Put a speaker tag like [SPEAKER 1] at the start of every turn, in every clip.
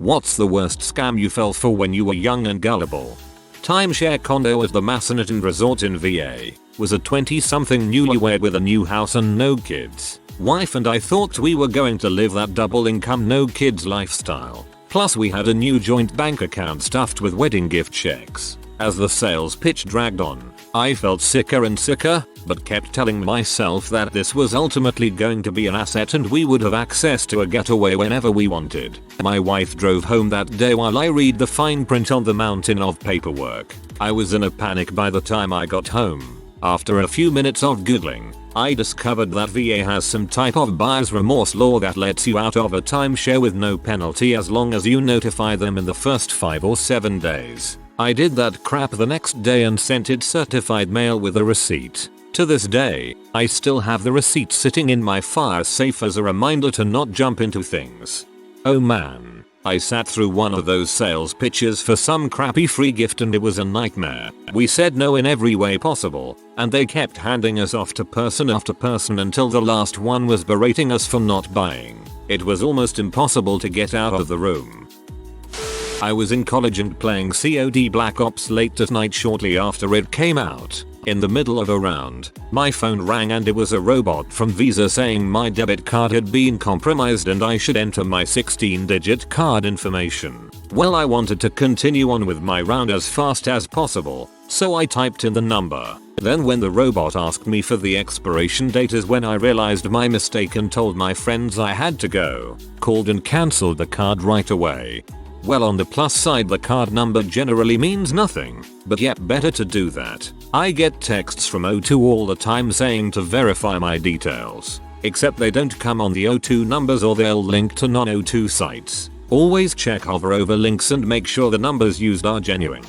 [SPEAKER 1] What's the worst scam you fell for when you were young and gullible? Timeshare condo at the Massanutten Resort in VA. Was a 20-something newlywed with a new house and no kids. Wife and I thought we were going to live that double income no kids lifestyle. Plus we had a new joint bank account stuffed with wedding gift checks. As the sales pitch dragged on, I felt sicker and sicker, but kept telling myself that this was ultimately going to be an asset and we would have access to a getaway whenever we wanted. My wife drove home that day while I read the fine print on the mountain of paperwork. I was in a panic by the time I got home. After a few minutes of googling, I discovered that VA has some type of buyer's remorse law that lets you out of a timeshare with no penalty as long as you notify them in the first 5 or 7 days. I did that crap the next day and sent it certified mail with a receipt. To this day, I still have the receipt sitting in my fire safe as a reminder to not jump into things. Oh man, I sat through one of those sales pitches for some crappy free gift and it was a nightmare. We said no in every way possible, and they kept handing us off to person after person until the last one was berating us for not buying. It was almost impossible to get out of the room. I was in college and playing COD Black Ops late at night shortly after it came out. In the middle of a round, my phone rang and it was a robot from Visa saying my debit card had been compromised and I should enter my 16-digit card information. Well, I wanted to continue on with my round as fast as possible, so I typed in the number. Then when the robot asked me for the expiration date is when I realized my mistake and told my friends I had to go. Called and cancelled the card right away. Well, on the plus side, the card number generally means nothing, but yet better to do that. I get texts from O2 all the time saying to verify my details, except they don't come on the O2 numbers or they'll link to non-O2 sites. Always check hover over links and make sure the numbers used are genuine.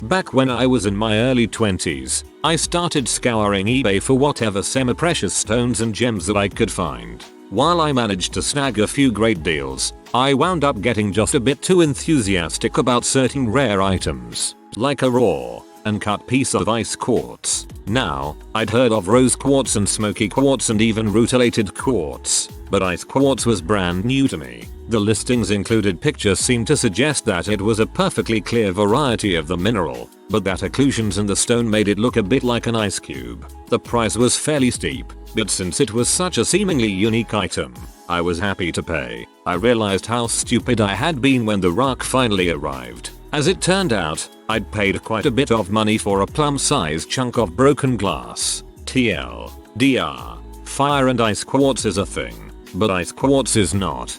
[SPEAKER 1] Back when I was in my early 20s, I started scouring eBay for whatever semi-precious stones and gems that I could find. While I managed to snag a few great deals, I wound up getting just a bit too enthusiastic about certain rare items, like a raw, uncut piece of ice quartz. Now, I'd heard of rose quartz and smoky quartz and even rutilated quartz, but ice quartz was brand new to me. The listings included pictures seemed to suggest that it was a perfectly clear variety of the mineral, but that occlusions in the stone made it look a bit like an ice cube. The price was fairly steep, but since it was such a seemingly unique item, I was happy to pay. I realized how stupid I had been when the rock finally arrived. As it turned out, I'd paid quite a bit of money for a plum-sized chunk of broken glass. TLDR. Fire and ice quartz is a thing, but ice quartz is not.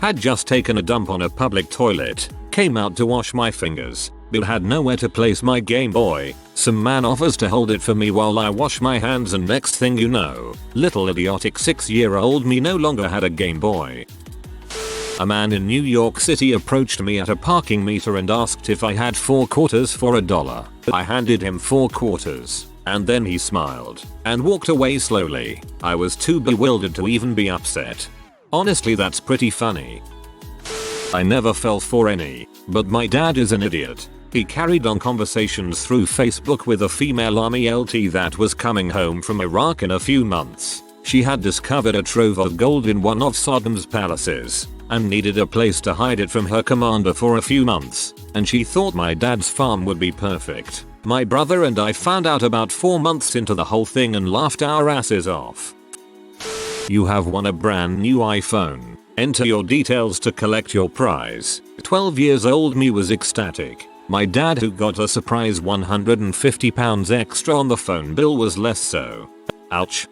[SPEAKER 1] Had just taken a dump on a public toilet, came out to wash my fingers, but had nowhere to place my Game Boy. Some man offers to hold it for me while I wash my hands and next thing you know, little idiotic 6-year-old me no longer had a Game Boy. A man in New York City approached me at a parking meter and asked if I had 4 quarters for $1. I handed him 4 quarters, and then he smiled and walked away slowly. I was too bewildered to even be upset. Honestly, that's pretty funny. I never fell for any, but my dad is an idiot. He carried on conversations through Facebook with a female army LT that was coming home from Iraq in a few months. She had discovered a trove of gold in one of Saddam's palaces and needed a place to hide it from her commander for a few months, and she thought my dad's farm would be perfect. My brother and I found out about 4 months into the whole thing and laughed our asses off. You have won a brand new iPhone. Enter your details to collect your prize. 12 years old me was ecstatic. My dad, who got a surprise £150 extra on the phone bill, was less so. Ouch.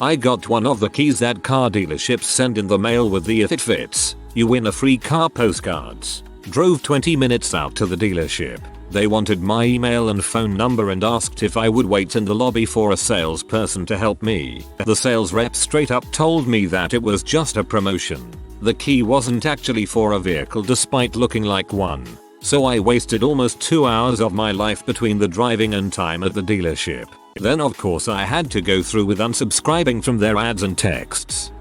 [SPEAKER 1] I got one of the keys that car dealerships send in the mail with the "if it fits, you win a free car" postcards. Drove 20 minutes out to the dealership. They wanted my email and phone number and asked if I would wait in the lobby for a salesperson to help me. The sales rep straight up told me that it was just a promotion. The key wasn't actually for a vehicle despite looking like one. So I wasted almost 2 hours of my life between the driving and time at the dealership. Then of course I had to go through with unsubscribing from their ads and texts.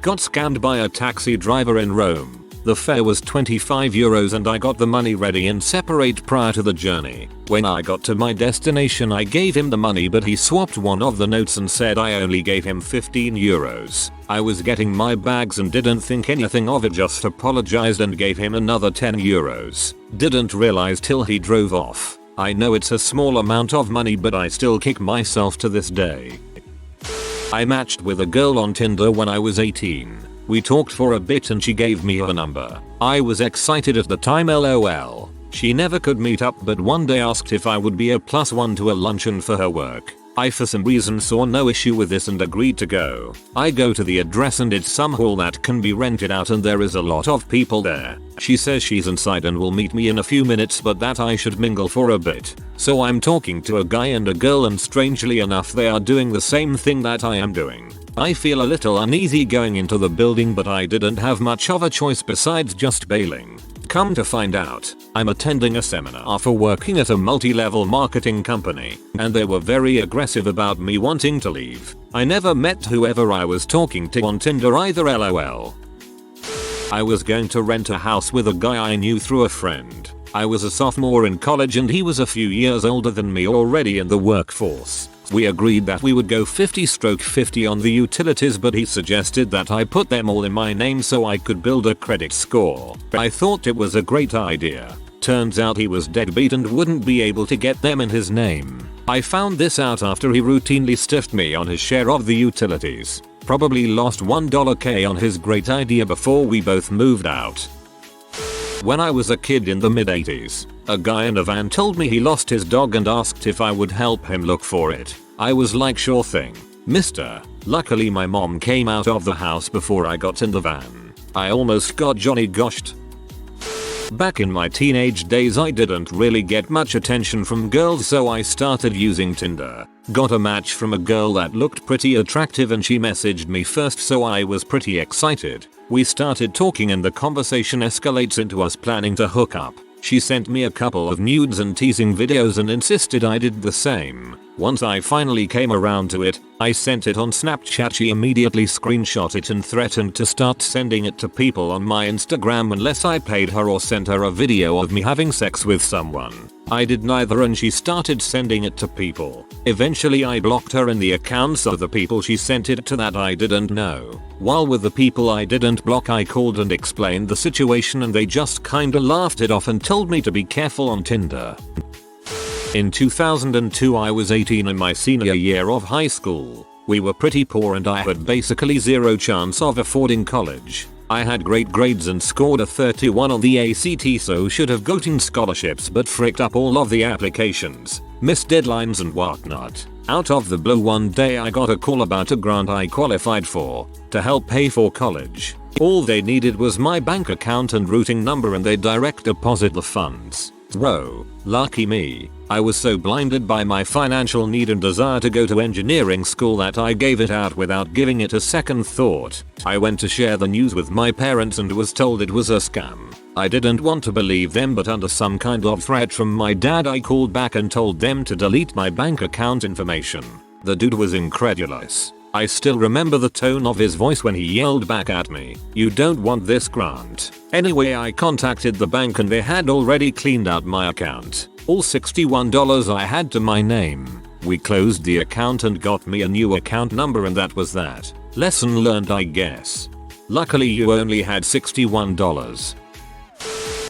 [SPEAKER 1] Got scammed by a taxi driver in Rome. The fare was €25 and I got the money ready and separate prior to the journey. When I got to my destination I gave him the money but he swapped one of the notes and said I only gave him €15. I was getting my bags and didn't think anything of it, just apologized and gave him another €10. Didn't realize till he drove off. I know it's a small amount of money but I still kick myself to this day. I matched with a girl on Tinder when I was 18. We talked for a bit and she gave me her number. I was excited at the time, lol. She never could meet up but one day asked if I would be a +1 to a luncheon for her work. I for some reason saw no issue with this and agreed to go. I go to the address and it's some hall that can be rented out and there is a lot of people there. She says she's inside and will meet me in a few minutes but that I should mingle for a bit. So I'm talking to a guy and a girl and strangely enough they are doing the same thing that I am doing. I feel a little uneasy going into the building but I didn't have much of a choice besides just bailing. Come to find out, I'm attending a seminar for working at a multi-level marketing company, and they were very aggressive about me wanting to leave. I never met whoever I was talking to on Tinder either, lol. I was going to rent a house with a guy I knew through a friend. I was a sophomore in college and he was a few years older than me, already in the workforce. We agreed that we would go 50/50 on the utilities but he suggested that I put them all in my name so I could build a credit score. I thought it was a great idea. Turns out he was deadbeat and wouldn't be able to get them in his name. I found this out after he routinely stiffed me on his share of the utilities. Probably lost $1K on his great idea before we both moved out. When I was a kid in the mid-80s, a guy in a van told me he lost his dog and asked if I would help him look for it. I was like, sure thing, mister. Luckily my mom came out of the house before I got in the van. I almost got Johnny goshed. Back in my teenage days I didn't really get much attention from girls so I started using Tinder. Got a match from a girl that looked pretty attractive and she messaged me first so I was pretty excited. We started talking and the conversation escalates into us planning to hook up. She sent me a couple of nudes and teasing videos and insisted I did the same. Once I finally came around to it, I sent it on Snapchat. She immediately screenshot it and threatened to start sending it to people on my Instagram unless I paid her or sent her a video of me having sex with someone. I did neither and she started sending it to people. Eventually I blocked her and the accounts of the people she sent it to that I didn't know. While with the people I didn't block I called and explained the situation and they just kinda laughed it off and told me to be careful on Tinder. In 2002 I was 18 in my senior year of high school. We were pretty poor and I had basically zero chance of affording college. I had great grades and scored a 31 on the ACT so should have gotten scholarships but fricked up all of the applications, missed deadlines and whatnot. Out of the blue one day I got a call about a grant I qualified for to help pay for college. All they needed was my bank account and routing number and they direct deposit the funds. Whoa, lucky me. I was so blinded by my financial need and desire to go to engineering school that I gave it out without giving it a second thought. I went to share the news with my parents and was told it was a scam. I didn't want to believe them but under some kind of threat from my dad I called back and told them to delete my bank account information. The dude was incredulous. I still remember the tone of his voice when he yelled back at me, "You don't want this grant." Anyway, I contacted the bank and they had already cleaned out my account. All $61 I had to my name. We closed the account and got me a new account number and that was that. Lesson learned, I guess. Luckily you only had $61.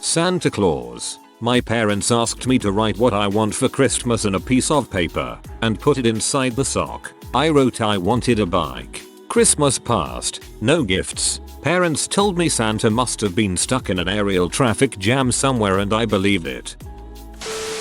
[SPEAKER 1] Santa Claus. My parents asked me to write what I want for Christmas on a piece of paper and put it inside the sock. I wrote I wanted a bike. Christmas passed, no gifts. Parents told me Santa must have been stuck in an aerial traffic jam somewhere and I believed it.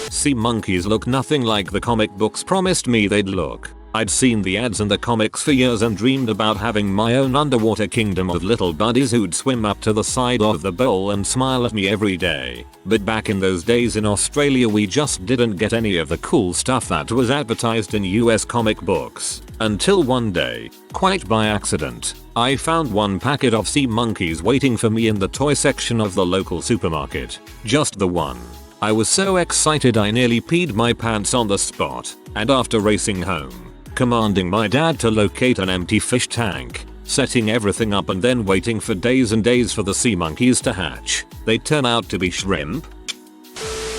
[SPEAKER 1] Sea monkeys look nothing like the comic books promised me they'd look. I'd seen the ads and the comics for years and dreamed about having my own underwater kingdom of little buddies who'd swim up to the side of the bowl and smile at me every day. But back in those days in Australia we just didn't get any of the cool stuff that was advertised in US comic books. Until one day, quite by accident, I found one packet of sea monkeys waiting for me in the toy section of the local supermarket. Just the one. I was so excited I nearly peed my pants on the spot, and after racing home, commanding my dad to locate an empty fish tank, setting everything up and then waiting for days and days for the sea monkeys to hatch. They turn out to be shrimp.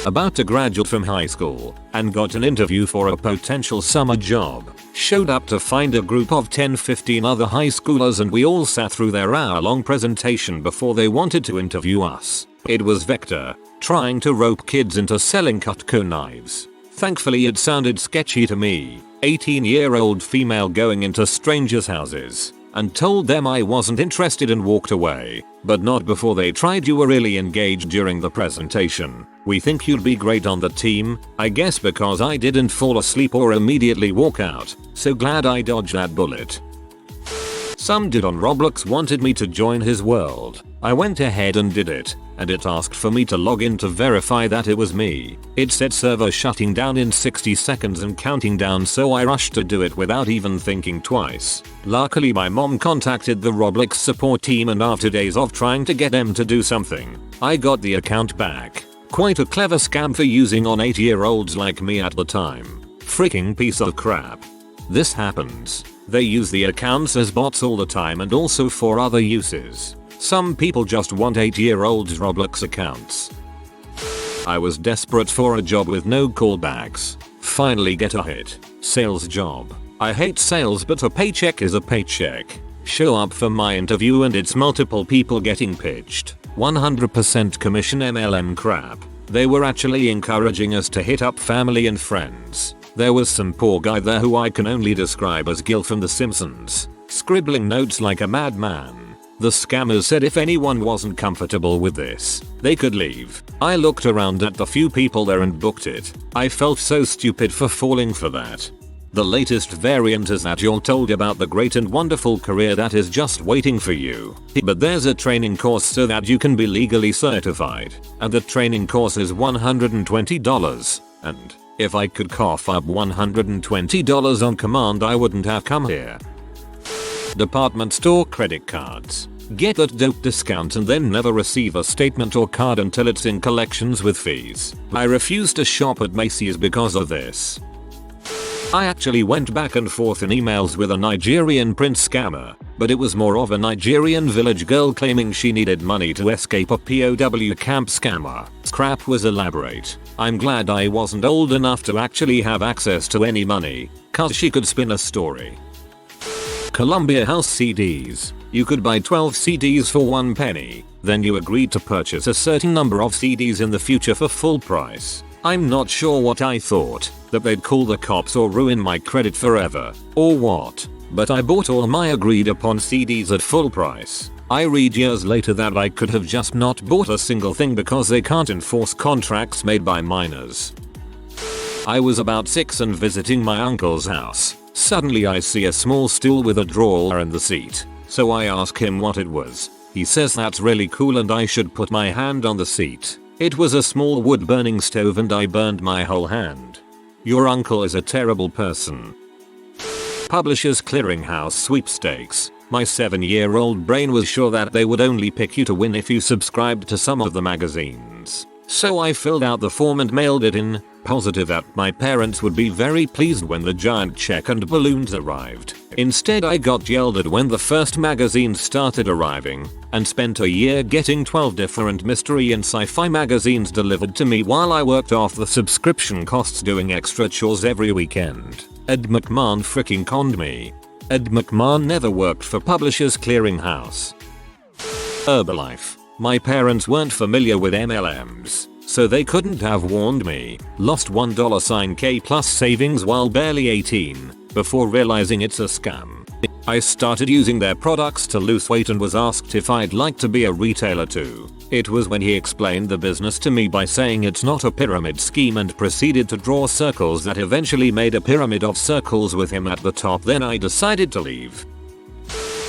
[SPEAKER 1] About to graduate from high school and got an interview for a potential summer job. Showed up to find a group of 10-15 other high schoolers and we all sat through their hour-long presentation before they wanted to interview us. It was Vector, trying to rope kids into selling Cutco knives. Thankfully it sounded sketchy to me. 18-year-old female going into strangers' houses and told them I wasn't interested and walked away. But not before they tried. You were really engaged during the presentation. We think you'd be great on the team. I guess because I didn't fall asleep or immediately walk out. So glad I dodged that bullet. Some dude on Roblox wanted me to join his world. I went ahead and did it, and it asked for me to log in to verify that it was me. It said server shutting down in 60 seconds and counting down, so I rushed to do it without even thinking twice. Luckily my mom contacted the Roblox support team and after days of trying to get them to do something, I got the account back. Quite a clever scam for using on 8-year-olds like me at the time. Freaking piece of crap. This happens. They use the accounts as bots all the time and also for other uses. Some people just want 8-year-olds' Roblox accounts. I was desperate for a job with no callbacks. Finally get a hit. Sales job. I hate sales but a paycheck is a paycheck. Show up for my interview and it's multiple people getting pitched. 100% commission MLM crap. They were actually encouraging us to hit up family and friends. There was some poor guy there who I can only describe as Gil from The Simpsons, scribbling notes like a madman. The scammers said if anyone wasn't comfortable with this, they could leave. I looked around at the few people there and booked it. I felt so stupid for falling for that. The latest variant is that you're told about the great and wonderful career that is just waiting for you. But there's a training course so that you can be legally certified, and the training course is $120. And if I could cough up $120 on command I wouldn't have come here. Department store credit cards. Get that dope discount and then never receive a statement or card until it's in collections with fees. I refuse to shop at Macy's because of this. I actually went back and forth in emails with a Nigerian prince scammer, but it was more of a Nigerian village girl claiming she needed money to escape a POW camp scammer. Crap was elaborate. I'm glad I wasn't old enough to actually have access to any money, cause she could spin a story. Columbia House CDs. You could buy 12 CDs for 1 penny, then you agreed to purchase a certain number of CDs in the future for full price. I'm not sure what I thought, that they'd call the cops or ruin my credit forever, or what, but I bought all my agreed upon CDs at full price. I read years later that I could have just not bought a single thing because they can't enforce contracts made by minors. I was about 6 and visiting my uncle's house. Suddenly I see a small stool with a drawer in the seat, so I ask him what it was. He says that's really cool and I should put my hand on the seat. It was a small wood burning stove and I burned my whole hand. Your uncle is a terrible person. Publishers Clearinghouse Sweepstakes. My 7-year-old brain was sure that they would only pick you to win if you subscribed to some of the magazines. So I filled out the form and mailed it in, positive that my parents would be very pleased when the giant check and balloons arrived. Instead I got yelled at when the first magazines started arriving, and spent a year getting 12 different mystery and sci-fi magazines delivered to me while I worked off the subscription costs doing extra chores every weekend. Ed McMahon freaking conned me. Ed McMahon never worked for Publishers Clearinghouse. Herbalife. My parents weren't familiar with MLMs, so they couldn't have warned me. Lost $1K plus savings while barely 18, before realizing it's a scam. I started using their products to lose weight and was asked if I'd like to be a retailer too. It was when he explained the business to me by saying it's not a pyramid scheme and proceeded to draw circles that eventually made a pyramid of circles with him at the top. Then I decided to leave.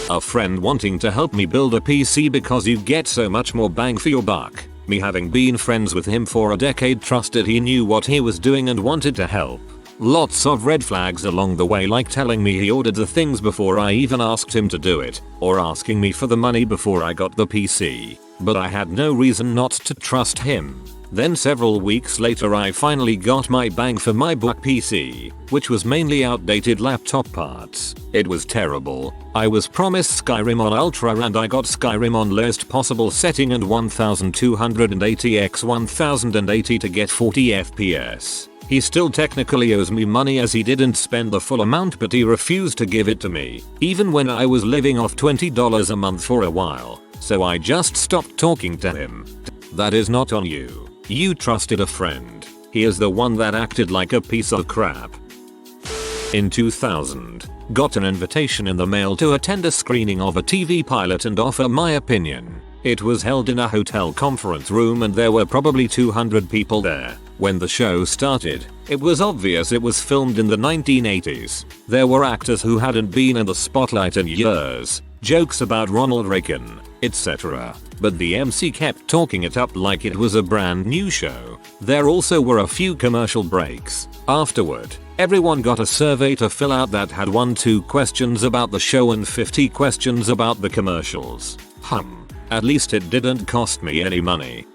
[SPEAKER 1] A friend wanting to help me build a PC because you get so much more bang for your buck. Me having been friends with him for a decade trusted he knew what he was doing and wanted to help. Lots of red flags along the way, like telling me he ordered the things before I even asked him to do it, or asking me for the money before I got the PC. But I had no reason not to trust him. Then several weeks later I finally got my bang for my buck PC, which was mainly outdated laptop parts. It was terrible. I was promised Skyrim on Ultra and I got Skyrim on lowest possible setting and 1280 x 1080 to get 40 FPS. He still technically owes me money as he didn't spend the full amount, but he refused to give it to me, even when I was living off $20 a month for a while. So I just stopped talking to him. That is not on you. You trusted a friend. He is the one that acted like a piece of crap. In 2000, got an invitation in the mail to attend a screening of a TV pilot and offer my opinion. It was held in a hotel conference room and there were probably 200 people there. When the show started, it was obvious it was filmed in the 1980s. There were actors who hadn't been in the spotlight in years, jokes about Ronald Reagan, etc. But the MC kept talking it up like it was a brand new show. There also were a few commercial breaks. Afterward, everyone got a survey to fill out that had 2 questions about the show and 50 questions about the commercials. At least it didn't cost me any money.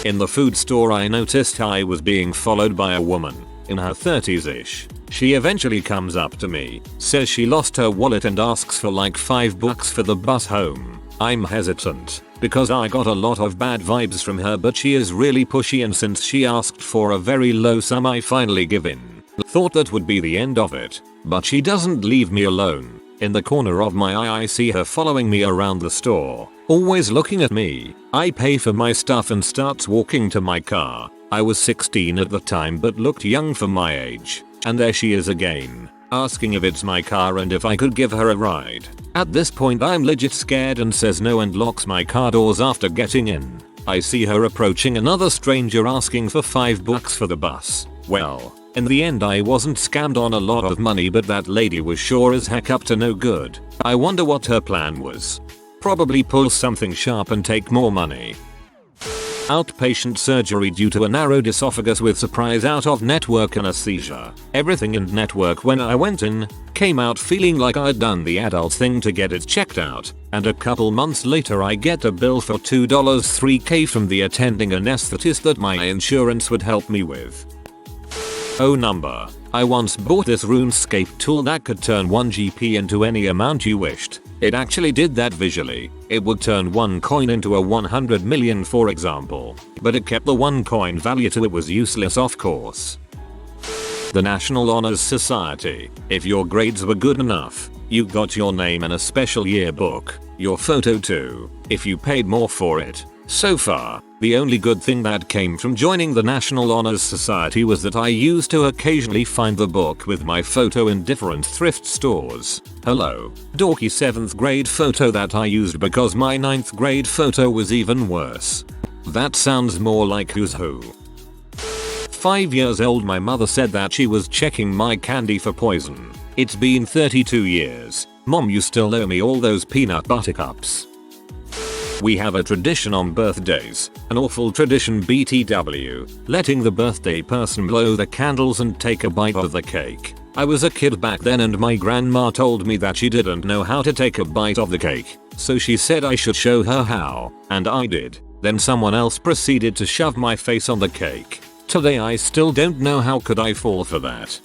[SPEAKER 1] In the food store I noticed I was being followed by a woman, in her 30s-ish. She eventually comes up to me, says she lost her wallet and asks for like $5 for the bus home. I'm hesitant, because I got a lot of bad vibes from her, but she is really pushy and since she asked for a very low sum I finally give in. Thought that would be the end of it, but she doesn't leave me alone. In the corner of my eye I see her following me around the store, always looking at me. I pay for my stuff and starts walking to my car. I was 16 at the time but looked young for my age. And there she is again, asking if it's my car and if I could give her a ride. At this point I'm legit scared and says no and locks my car doors after getting in. I see her approaching another stranger asking for $5 for the bus. Well, in the end I wasn't scammed on a lot of money, but that lady was sure as heck up to no good. I wonder what her plan was. Probably pull something sharp and take more money. Outpatient surgery due to a narrowed esophagus with surprise out of network anesthesia. Everything in network when I went in, came out feeling like I'd done the adult thing to get it checked out, and a couple months later I get a bill for $2 $3K from the attending anesthetist that my insurance would help me with. Oh number. I once bought this Runescape tool that could turn 1 GP into any amount you wished. It actually did that visually. It would turn 1 coin into a 100 million for example. But it kept the 1 coin value till it was useless, of course. The National Honors Society. If your grades were good enough, you got your name in a special yearbook. Your photo too, if you paid more for it. So far, the only good thing that came from joining the National Honors Society was that I used to occasionally find the book with my photo in different thrift stores. Hello, dorky 7th grade photo that I used because my 9th grade photo was even worse. That sounds more like Who's Who. 5 years old, my mother said that she was checking my candy for poison. It's been 32 years. Mom, you still owe me all those peanut butter cups. We have a tradition on birthdays, an awful tradition BTW, letting the birthday person blow the candles and take a bite of the cake. I was a kid back then and my grandma told me that she didn't know how to take a bite of the cake, so she said I should show her how, and I did. Then someone else proceeded to shove my face on the cake. Today I still don't know how could I fall for that.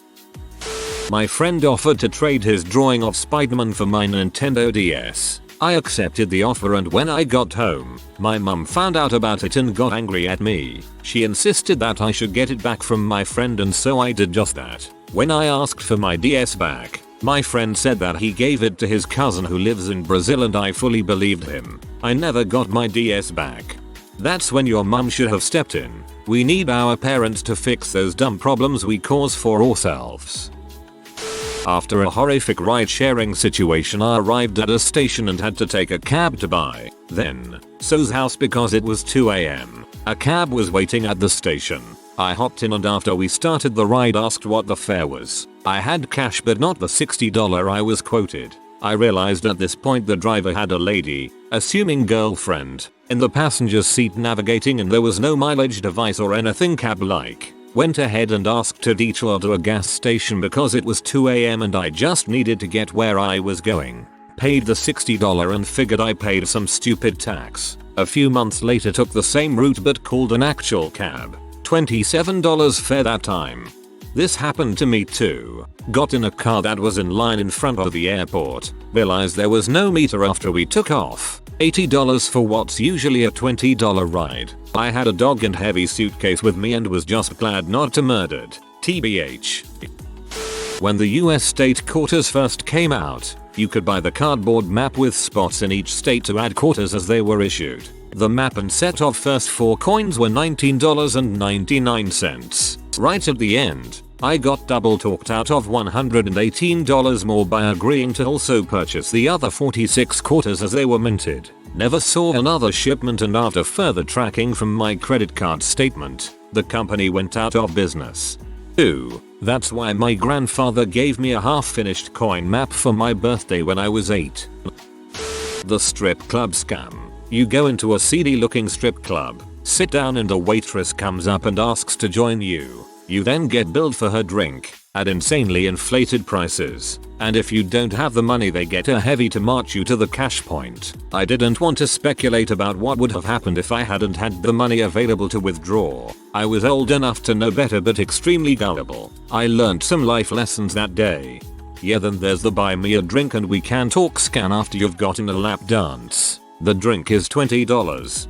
[SPEAKER 1] My friend offered to trade his drawing of Spider-Man for my Nintendo DS. I accepted the offer, and when I got home, my mum found out about it and got angry at me. She insisted that I should get it back from my friend, and so I did just that. When I asked for my DS back, my friend said that he gave it to his cousin who lives in Brazil, and I fully believed him. I never got my DS back. That's when your mum should have stepped in. We need our parents to fix those dumb problems we cause for ourselves. After a horrific ride-sharing situation, I arrived at a station and had to take a cab to buy then so's house because it was 2 AM. A cab was waiting at the station. I hopped in and after we started the ride asked what the fare was. I had cash but not the $60 I was quoted. I realized at this point the driver had a lady, assuming girlfriend, in the passenger seat navigating, and there was no mileage device or anything cab-like. Went ahead and asked to detour to a gas station because it was 2 AM and I just needed to get where I was going. Paid the $60 and figured I paid some stupid tax. A few months later took the same route but called an actual cab. $27 fare that time. This happened to me too. Got in a car that was in line in front of the airport. Realized there was no meter after we took off. $80 for what's usually a $20 ride. I had a dog and heavy suitcase with me and was just glad not to murdered. TBH. When the US state quarters first came out, you could buy the cardboard map with spots in each state to add quarters as they were issued. The map and set of first 4 coins were $19.99. Right at the end, I got double talked out of $118 more by agreeing to also purchase the other 46 quarters as they were minted. Never saw another shipment, and after further tracking from my credit card statement, the company went out of business. Ooh, that's why my grandfather gave me a half-finished coin map for my birthday when I was 8. The strip club scam. You go into a seedy looking strip club, sit down and a waitress comes up and asks to join you. You then get billed for her drink at insanely inflated prices, and if you don't have the money they get a heavy to march you to the cash point. I didn't want to speculate about what would have happened if I hadn't had the money available to withdraw. I was old enough to know better but extremely gullible. I learned some life lessons that day. Yeah, then there's the buy me a drink and we can talk scan after you've gotten a lap dance. The drink is $20.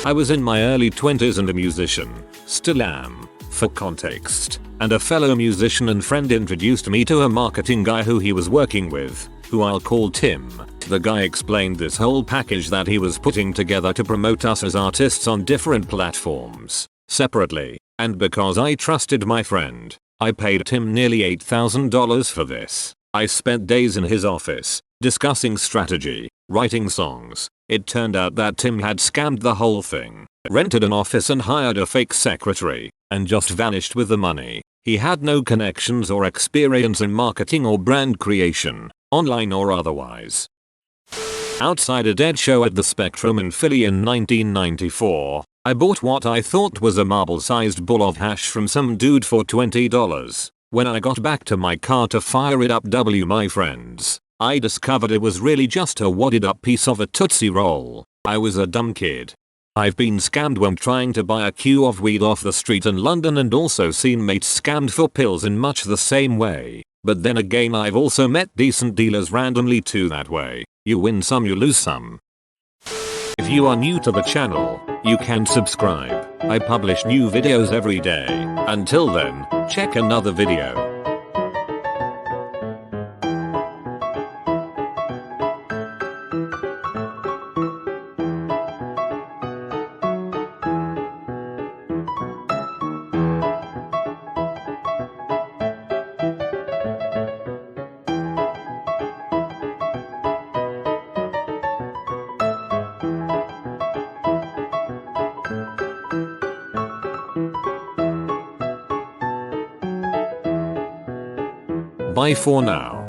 [SPEAKER 1] I was in my early 20s and a musician. Still am. For context, and a fellow musician and friend introduced me to a marketing guy who he was working with, who I'll call Tim. The guy explained this whole package that he was putting together to promote us as artists on different platforms, separately, and because I trusted my friend, I paid Tim nearly $8,000 for this. I spent days in his office, discussing strategy, writing songs. It turned out that Tim had scammed the whole thing, rented an office and hired a fake secretary, and just vanished with the money. He had no connections or experience in marketing or brand creation, online or otherwise. Outside a dead show at the Spectrum in Philly in 1994, I bought what I thought was a marble-sized ball of hash from some dude for $20. When I got back to my car to fire it up my friends, I discovered it was really just a wadded up piece of a Tootsie Roll. I was a dumb kid. I've been scammed when trying to buy a queue of weed off the street in London and also seen mates scammed for pills in much the same way. But then again, I've also met decent dealers randomly too that way. You win some, you lose some. If you are new to the channel, you can subscribe. I publish new videos every day. Until then, check another video. Bye for now.